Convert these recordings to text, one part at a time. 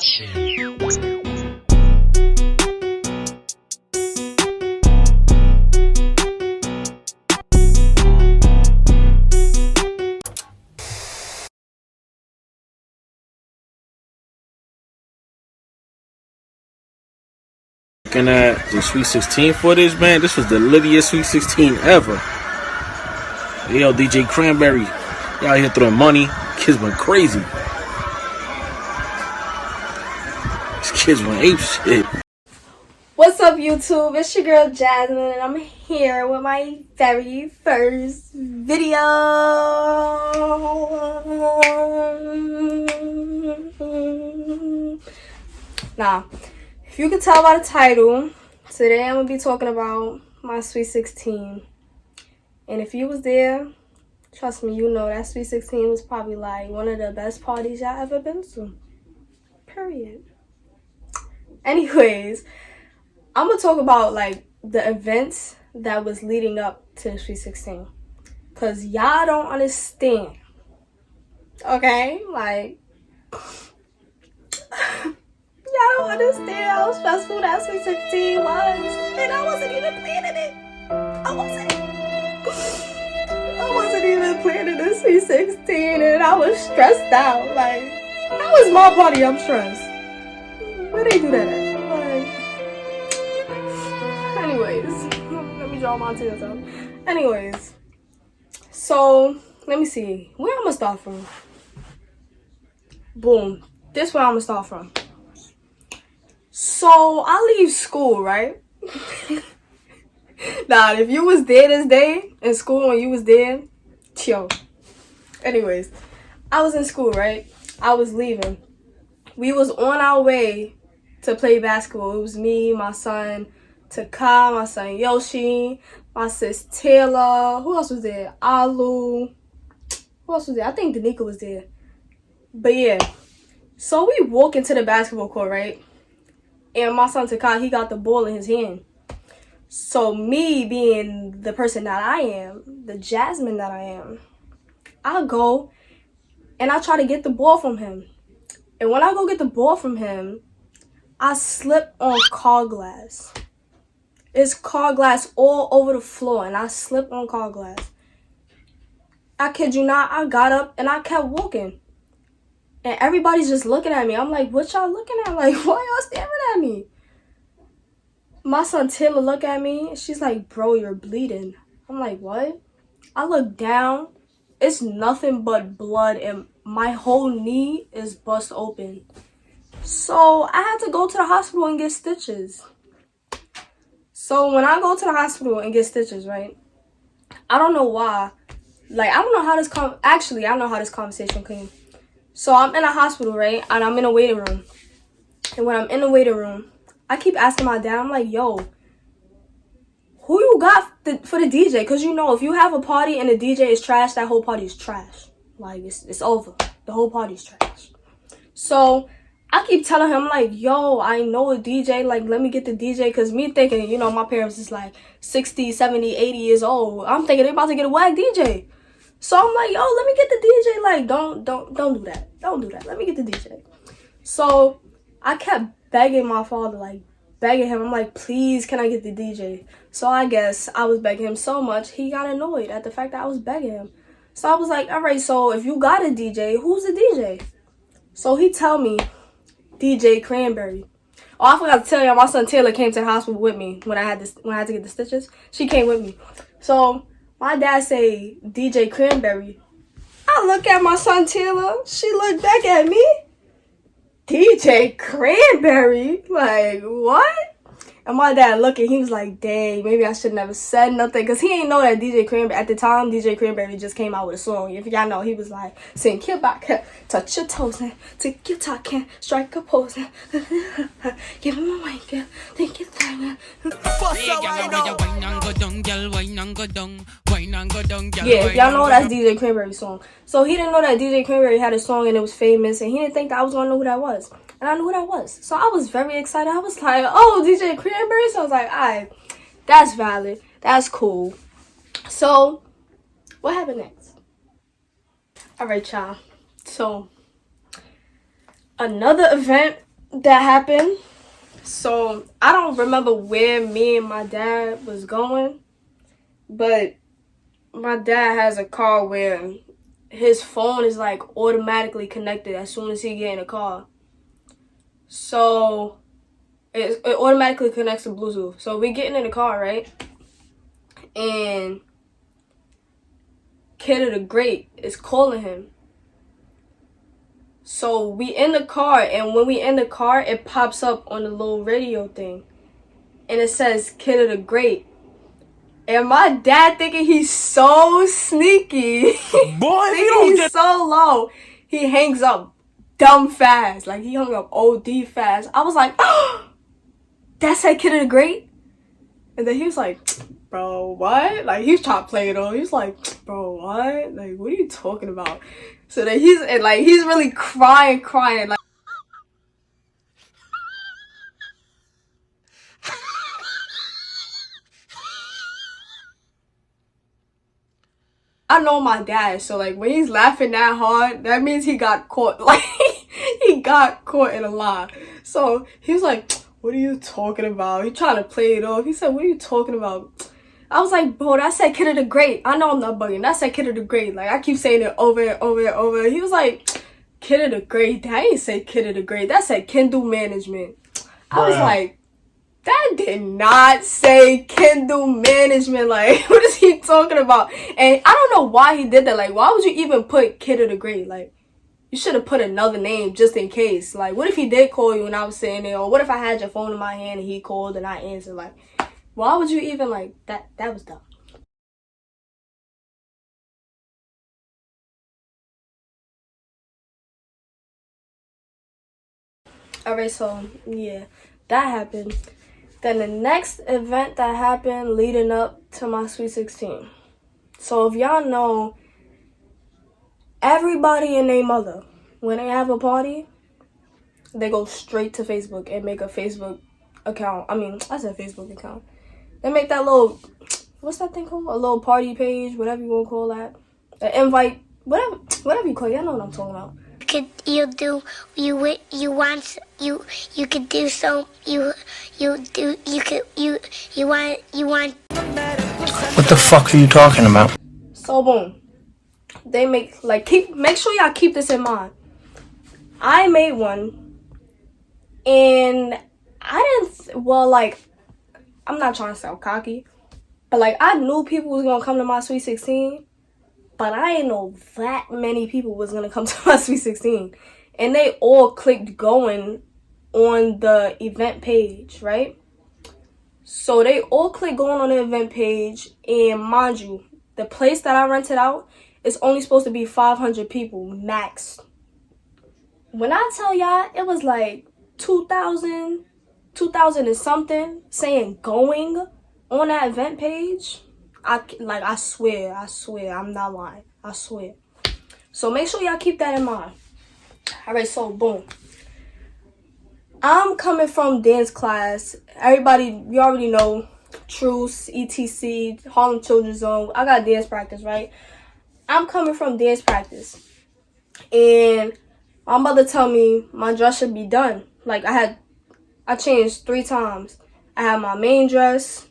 Looking at the Sweet 16 footage, man, this was the littiest Sweet 16 ever. Yo, DJ Cranberry, y'all out here throwing money. Kids went crazy. These kids went ape shit. What's up, YouTube? It's your girl Jasmine, and I'm here with my very first video. Now, if you can tell by the title, today I'm going to be talking about my Sweet 16. And if you was there, trust me, you know that Sweet 16 was probably like one of the best parties y'all ever been to. Period. Anyways, I'm going to talk about like the events that was leading up to the Sweet 16. Because y'all don't understand. Okay? Like, y'all don't understand how stressful that Sweet 16 was. And I wasn't even planning it. I wasn't even planning the Sweet 16, and I was stressed out. Like, that was my party, I'm stressed. Where they do that at? Like, anyways, let me draw my tears up. Anyways, so, let me see. Where I'm gonna start from? Boom. This is where I'm gonna start from. So, I leave school, right? Now, if you was there this day in school when you was there, chill. Anyways, I was in school, right? I was leaving. We was on our way to play basketball. It was me, my son Taka, my son Yoshi, my sis Taylor. Who else was there? Alu. Who else was there? I think Danica was there. But yeah. So we walk into the basketball court, right? And my son Taka, he got the ball in his hand. So me being the person that I am, the Jasmine that I am, I go and I try to get the ball from him. And when I go get the ball from him, I slip on car glass. It's car glass all over the floor, and I slip on car glass. I kid you not, I got up and I kept walking. And everybody's just looking at me. I'm like, what y'all looking at? Like, why y'all staring at me? My son Taylor look at me, and she's like, bro, you're bleeding. I'm like, what? I look down. It's nothing but blood, and my whole knee is bust open. So I had to go to the hospital and get stitches. So when I go to the hospital and get stitches, right? I don't know why. Like, I don't know how this actually, I know how this conversation came. So I'm in a hospital, right? And I'm in a waiting room. And when I'm in the waiting room, I keep asking my dad, I'm like, yo, who you got for the DJ? Because, you know, if you have a party and the DJ is trash, that whole party is trash. Like, it's over. The whole party's trash. So I keep telling him, like, yo, I know a DJ. Like, let me get the DJ. Because me thinking, you know, my parents is like 60, 70, 80 years old. I'm thinking they about to get a whack DJ. So I'm like, yo, let me get the DJ. Like, don't do that. Don't do that. Let me get the DJ. So I kept begging my father, like, begging him. I'm like, please, can I get the DJ? So I guess I was begging him so much, he got annoyed at the fact that I was begging him. So I was like, all right, so if you got a DJ, who's the DJ? So he tell me, DJ Cranberry. Oh, I forgot to tell you, my son Taylor came to the hospital with me when I had to get the stitches. She came with me. So my dad say, DJ Cranberry. I look at my son Taylor. She looked back at me. DJ Cranberry? Like, what? And my dad looking, he was like, dang, maybe I should never said nothing. Because he ain't know that DJ Cranberry, at the time, DJ Cranberry just came out with a song. If y'all know, he was like, sing, kill back, touch your toes, and take your talk, and strike a pose, and give him a wink, think it's time. Yeah, if y'all know, that's DJ Cranberry's song. So he didn't know that DJ Cranberry had a song and it was famous, and he didn't think that I was going to know who that was. And I knew who that was. So I was very excited. I was like, oh, DJ Cranberry? So I was like, all right, that's valid. That's cool. So what happened next? All right, y'all. So another event that happened. So I don't remember where me and my dad was going, but my dad has a car where his phone is like automatically connected as soon as he get in the car. So it automatically connects to Bluetooth. So we getting in the car, right? And Kid of the Great is calling him. So we in the car, and when we in the car, it pops up on the little radio thing, and it says Kid of the Great. And my dad thinking he's so sneaky, Boy, thinking he's so low, he hangs up dumb fast. Like, he hung up OD fast. I was like, oh, that's that Kid of the Great? And then he was like, bro, what? Like, he was trying to play it on. He was like, bro, what? Like, what are you talking about? So then he's really crying. Like, I know my dad, so like when he's laughing that hard, that means he got caught. Like, he got caught in a lie. So he was like, what are you talking about? He trying to play it off. He said, what are you talking about? I was like, bro, that's that Kid of the Great. I know I'm not bugging. That's that Kid of the Great. Like, I keep saying it over and over and over. He was like, Kid of the Great? I ain't say Kid of the Great. That said Kindle Management. I was like, that did not say Kindle Management. Like, what is he talking about? And I don't know why he did that. Like, why would you even put Kid of the Great? Like, you should have put another name just in case. Like, what if he did call you and I was sitting there? Or what if I had your phone in my hand and he called and I answered? Like, why would you even, like, that was dumb. Alright, so, yeah, that happened. Then the next event that happened leading up to my Sweet 16. So if y'all know, everybody and their mother, when they have a party, they go straight to Facebook and make a Facebook account. I said Facebook account. They make that little, what's that thing called? A little party page, whatever you want to call that. An invite, whatever you call it. Y'all know what I'm talking about. You could do so you want. What the fuck are you talking about? So boom, they make make sure y'all keep this in mind. I made one, and I didn't. I'm not trying to sound cocky, but like I knew people was gonna come to my Sweet 16, but I didn't know that many people was gonna come to my Sweet 16, and they all clicked going on the event page, right? So they all click going on the event page, and mind you, the place that I rented out is only supposed to be 500 people max. When I tell y'all, it was like 2,000 and something saying going on that event page. I swear, I'm not lying. I swear. So make sure y'all keep that in mind. Alright, so boom. I'm coming from dance class. Everybody, you already know, Truce, ETC, Harlem Children's Zone. I got dance practice, right? I'm coming from dance practice. And my mother tell me my dress should be done. Like, I changed 3 times. I had my main dress,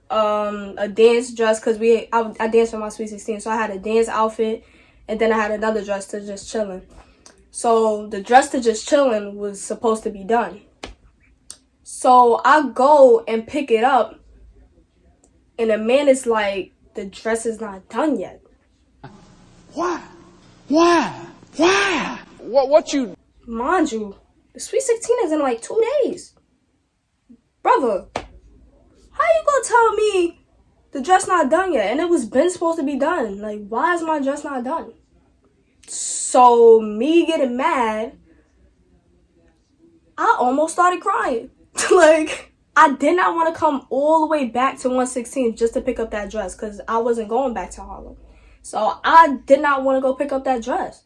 a dance dress, because I danced for my Sweet 16. So I had a dance outfit, and then I had another dress to just chillin'. So the dress to just chillin' was supposed to be done. So I go and pick it up, and the man is like, the dress is not done yet. Why? What you... Mind you, the Sweet 16 is in like 2 days. Brother, how you gonna tell me the dress not done yet? And it was been supposed to be done. Like, why is my dress not done? So me getting mad, I almost started crying. Like, I did not want to come all the way back to 116 just to pick up that dress, because I wasn't going back to Harlem. So I did not want to go pick up that dress.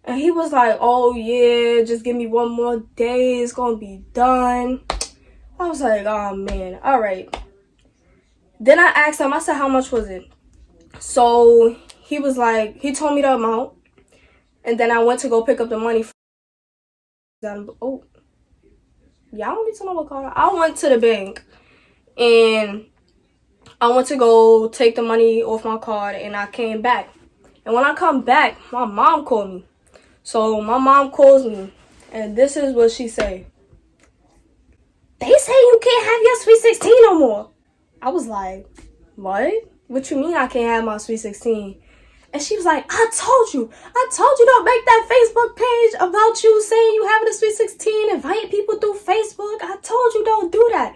And he was like, oh yeah, just give me 1 more day, it's gonna be done. I was like, oh man, alright. Then I asked him, I said, how much was it? So he was like, he told me the amount. And then I went to go pick up the money. Oh, Yeah, I don't need to know what card. I went to the bank and I went to go take the money off my card and I came back. And when I come back, my mom called me. So my mom calls me and this is what she say. They say you can't have your Sweet 16 no more. I was like, what? What you mean I can't have my Sweet 16? And she was like, I told you don't make that Facebook page about you saying you having a Sweet 16, inviting people through Facebook. I told you don't do that.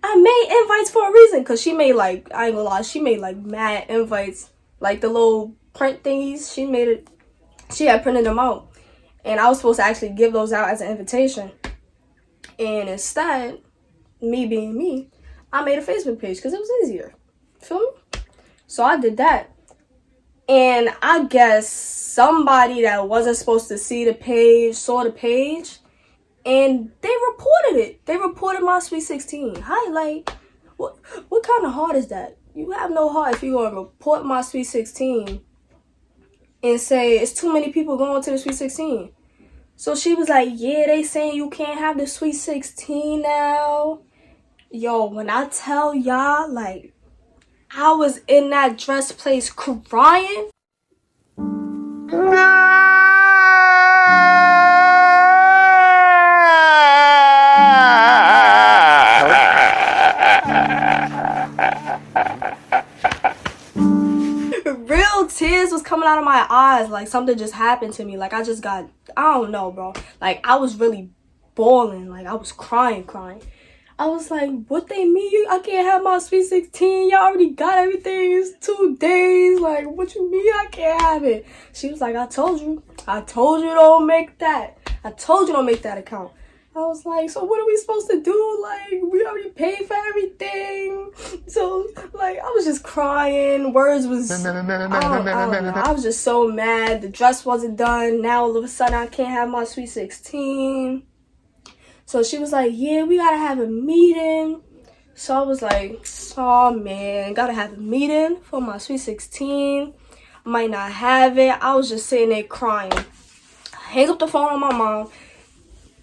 I made invites for a reason. Cause she made like, I ain't gonna lie, she made like mad invites. Like the little print thingies, she had printed them out. And I was supposed to actually give those out as an invitation. And instead, me being me, I made a Facebook page because it was easier. Feel me? So I did that. And I guess somebody that wasn't supposed to see the page saw the page and they reported it. They reported my Sweet 16. Like, what kind of heart is that? You have no heart if you're going to report my Sweet 16 and say it's too many people going to the Sweet 16. So she was like, yeah, they saying you can't have the Sweet 16 now. Yo, when I tell y'all, like, I was in that dress place crying. Real tears was coming out of my eyes. Like, something just happened to me. Like, I don't know, bro. Like, I was really bawling. Like, I was crying. I was like, what they mean? I can't have my Sweet 16. Y'all already got everything. It's 2 days. Like, what you mean I can't have it? She was like, I told you don't make that. I told you don't make that account. I was like, so what are we supposed to do? Like, we already paid for everything. So, like, I was just crying. Words was, I don't know. I was just so mad. The dress wasn't done. Now, all of a sudden, I can't have my Sweet 16. So she was like, yeah, we gotta have a meeting. So I was like, oh man, gotta have a meeting for my Sweet 16. I might not have it. I was just sitting there crying. Hang up the phone on my mom.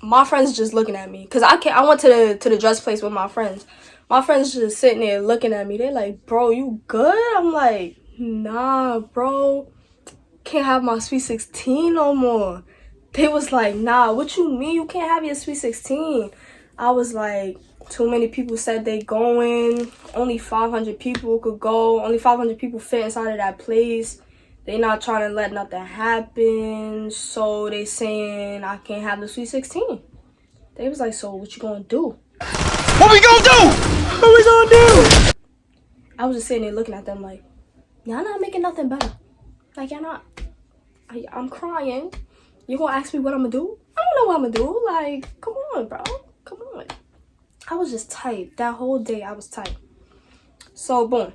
My friends just looking at me. Cause I went to the dress place with my friends. My friends just sitting there looking at me. They're like, bro, you good? I'm like, nah, bro. Can't have my Sweet 16 no more. They was like, nah, what you mean you can't have your Sweet 16? I was like, too many people said they going. Only 500 people could go. Only 500 people fit inside of that place. They not trying to let nothing happen. So they saying I can't have the Sweet 16. They was like, so what you gonna do? What we gonna do? What we gonna do? I was just sitting there looking at them like, y'all not making nothing better. Like, y'all not. I'm crying. You gonna ask me what I'm gonna do? I don't know what I'm gonna do. Like, come on, bro. Come on. I was just tight. That whole day, I was tight. So, boom.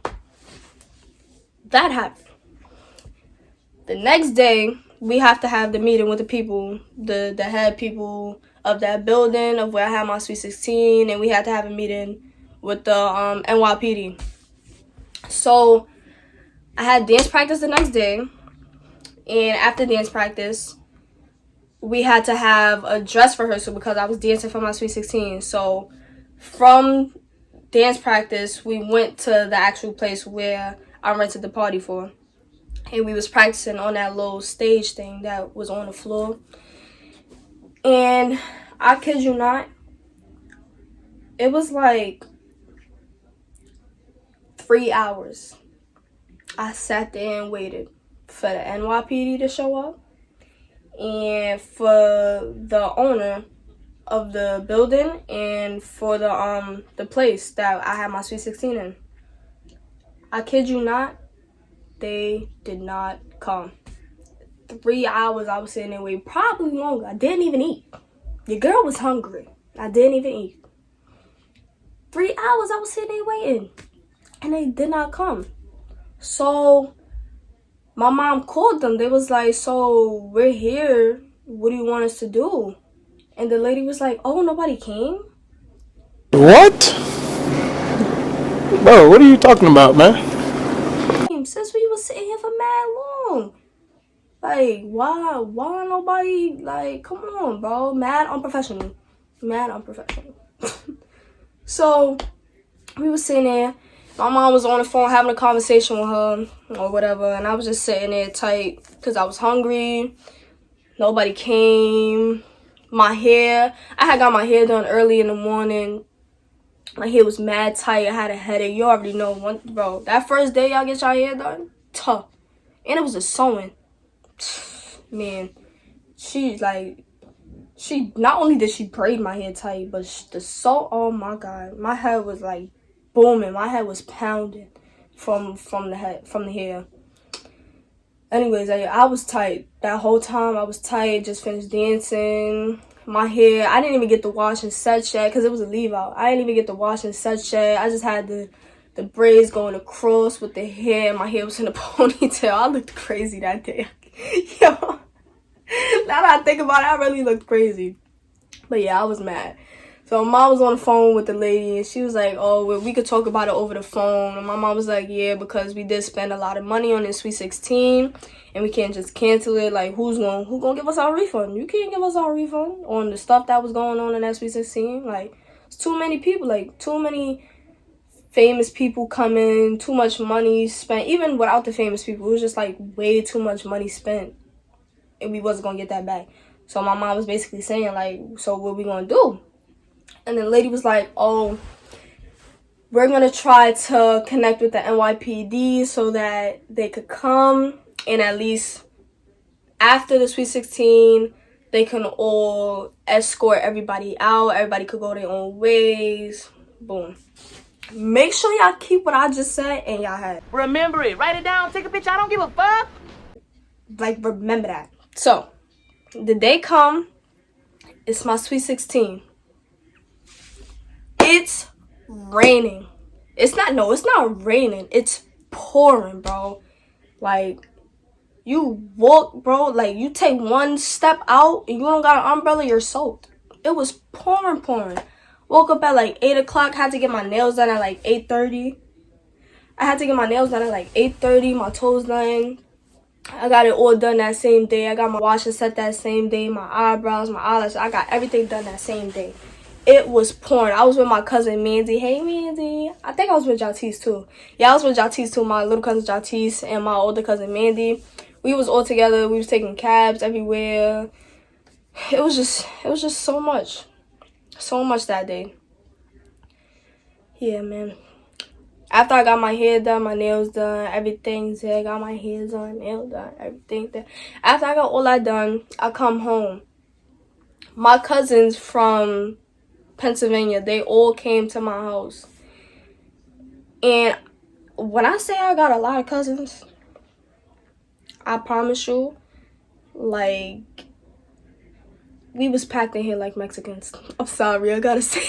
That happened. The next day, we have to have the meeting with the people, the head people of that building of where I had my Sweet 16, and we had to have a meeting with the NYPD. So, I had dance practice the next day, and after dance practice, we had to have a dress rehearsal because I was dancing for my Sweet 16. So from dance practice, we went to the actual place where I rented the party for. And we was practicing on that little stage thing that was on the floor. And I kid you not, it was like 3 hours. I sat there and waited for the NYPD to show up. And for the owner of the building and for the place that I had my Sweet 16 in. I kid you not, they did not come. 3 hours I was sitting there waiting, probably longer. I didn't even eat. Your girl was hungry. I didn't even eat. 3 hours I was sitting there waiting and they did not come. So my mom called them. They was like, so we're here. What do you want us to do? And the lady was like, oh, nobody came? What? Bro, what are you talking about, man? Since we was sitting here for mad long. Like, why nobody, like, come on, bro. Mad unprofessional. So we was sitting there. My mom was on the phone having a conversation with her or whatever, and I was just sitting there tight because I was hungry. Nobody came. My hair, I had got my hair done early in the morning. My hair was mad tight. I had a headache. You already know, bro. That first day y'all get your hair done, tough. And it was a sewing. Man, she not only did she braid my hair tight, but the sew, oh my god, my head was like booming. My head was pounding from the hair. Anyways, I was tight that whole time. I was tight. Just finished dancing. My hair, I didn't even get the wash and set yet because it was a leave out. I didn't even get the wash and set yet. I just had the braids going across with the hair. My hair was in a ponytail. I looked crazy that day. Yo, now that I think about it, I really looked crazy. But yeah, I was mad. So mom was on the phone with the lady, and she was like, oh, well, we could talk about it over the phone. And my mom was like, yeah, because we did spend a lot of money on this Sweet 16, and we can't just cancel it. Like, who gonna give us our refund? You can't give us our refund on the stuff that was going on in that Sweet 16. Like, it's too many people, like, too many famous people coming, too much money spent. Even without the famous people, it was just, like, way too much money spent, and we wasn't gonna get that back. So my mom was basically saying, like, so what we gonna do? And the lady was like, oh, we're going to try to connect with the NYPD so that they could come. And at least after the Sweet 16, they can all escort everybody out. Everybody could go their own ways. Boom. Make sure y'all keep what I just said in y'all head. Remember it. Write it down. Take a picture. I don't give a fuck. Like, remember that. So, the day come. It's my Sweet 16. It's raining. It's not raining. It's pouring, bro. Like, you walk, bro. Like, you take one step out and you don't got an umbrella, you're soaked. It was pouring. Woke up at like 8 o'clock. Had to get my nails done at like 8:30. I had to get my nails done at like 8:30. My toes done. I got it all done that same day. I got my wash and set that same day. My eyebrows, my eyelashes. I got everything done that same day. It was pouring. I was with my cousin Mandy. Hey, Mandy. I think I was with Jatis too. Yeah, I was with Jatis too. My little cousin Jatis and my older cousin Mandy. We was all together. We was taking cabs everywhere. It was just so much. So much that day. Yeah, man. After I got my hair done, my nails done, everything's there. Got my hair done, nails done, everything there. After I got all that done, I come home. My cousins from Pennsylvania, they all came to my house. And when I say I got a lot of cousins, I promise you, like, we was packed in here like Mexicans. I'm sorry, I gotta say.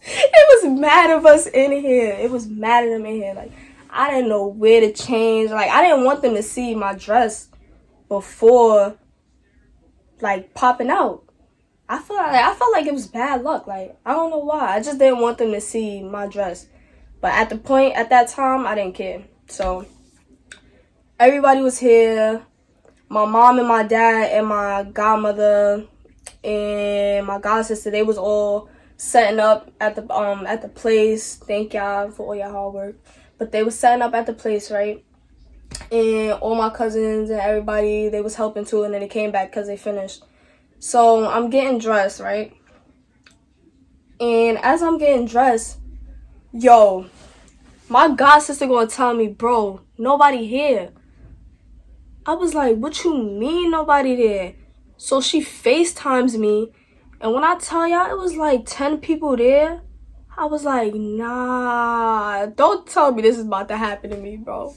It was mad of us in here. It was mad of them in here. Like, I didn't know where to change. Like, I didn't want them to see my dress before, like, popping out. I felt like it was bad luck. Like, I don't know why. I just didn't want them to see my dress. But at that time, I didn't care. So, everybody was here. My mom and my dad and my godmother and my god sister, they was all setting up at the place. Thank y'all for all your hard work. But they was setting up at the place, right? And all my cousins and everybody, they was helping too. And then they came back because they finished. So, I'm getting dressed, right? And as I'm getting dressed, yo, my god sister gonna tell me, bro, nobody here. I was like, what you mean nobody there? So she FaceTimes me. And when I tell y'all, it was like 10 people there. I was like, nah, don't tell me this is about to happen to me, bro.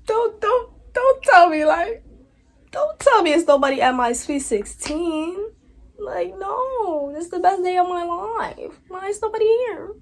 Don't tell me, like, don't tell me it's nobody at my Sweet 16. Like, no, this is the best day of my life. Why is nobody here?